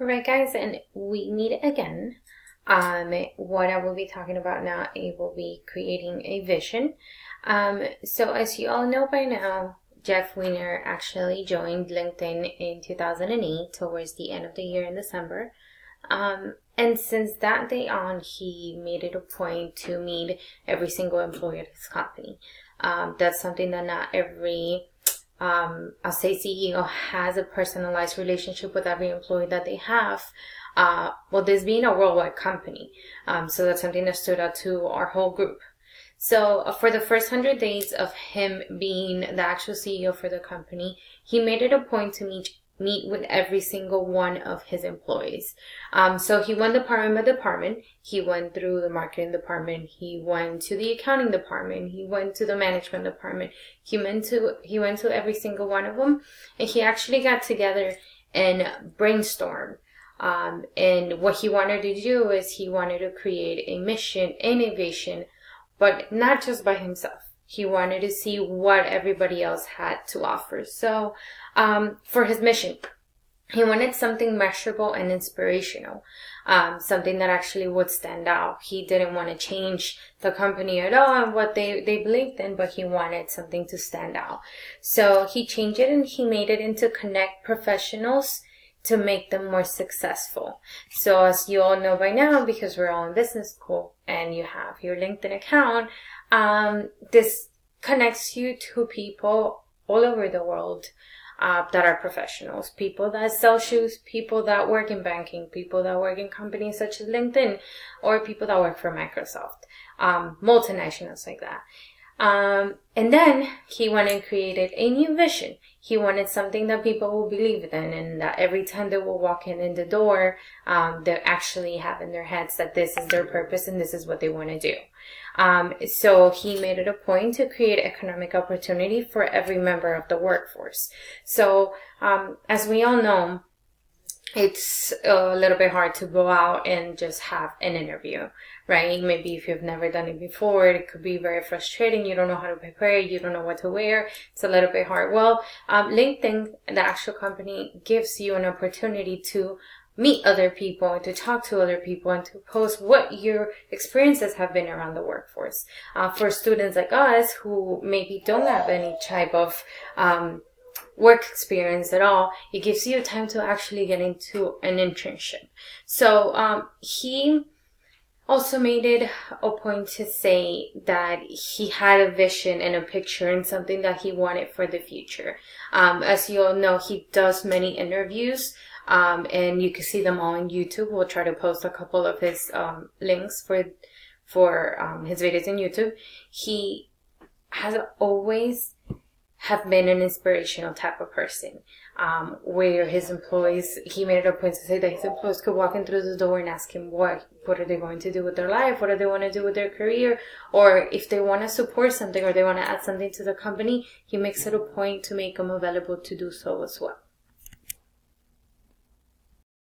All right, guys, and we meet again. What I will be talking about now, it will be creating a vision. So as you all know by now, Jeff Weiner actually joined LinkedIn in 2008, towards the end of the year in December. And since that day on, he made it a point to meet every single employee at his company. That's something that not every I'll say CEO has a personalized relationship with every employee that they have. Well, this being a worldwide company. So that's something that stood out to our whole group. So for the first 100 days of him being the actual CEO for the company, he made it a point to meet with every single one of his employees. So he went department by department. He went through the marketing department. He went to the accounting department. He went to the management department. He went to every single one of them, and he actually got together and brainstormed. And what he wanted to do is he wanted to create a mission and a vision, but not just by himself. He wanted to see what everybody else had to offer. So, for his mission, he wanted something measurable and inspirational, something that actually would stand out. He didn't want to change the company at all and what they believed in, but he wanted something to stand out. So he changed it and he made it into connect professionals to make them more successful. So as you all know by now, because we're all in business school and you have your LinkedIn account, this connects you to people all over the world that are professionals, people that sell shoes, people that work in banking, people that work in companies such as LinkedIn, or people that work for Microsoft, multinationals like that. And then he went and created a new vision. He wanted something that people will believe in, and that every time they will walk in the door, they actually have in their heads that this is their purpose and this is what they want to do. So he made it a point to create economic opportunity for every member of the workforce. So, as we all know, it's a little bit hard to go out and just have an interview, right? Maybe if you've never done it before, it could be very frustrating. You don't know how to prepare. You don't know what to wear. It's a little bit hard. Well, LinkedIn, the actual company, gives you an opportunity to meet other people and to talk to other people and to post what your experiences have been around the workforce. For students like us who maybe don't have any type of work experience at all, it gives you time to actually get into an internship. So he also made it a point to say that he had a vision and a picture and something that he wanted for the future. As you all know, he does many interviews, and you can see them all on YouTube. We'll try to post a couple of his links for his videos on YouTube. He has always have been an inspirational type of person, where his employees, he made it a point to say that his employees could walk in through the door and ask him what are they going to do with their life, what do they want to do with their career, or if they want to support something or they want to add something to the company, he makes it a point to make them available to do so as well.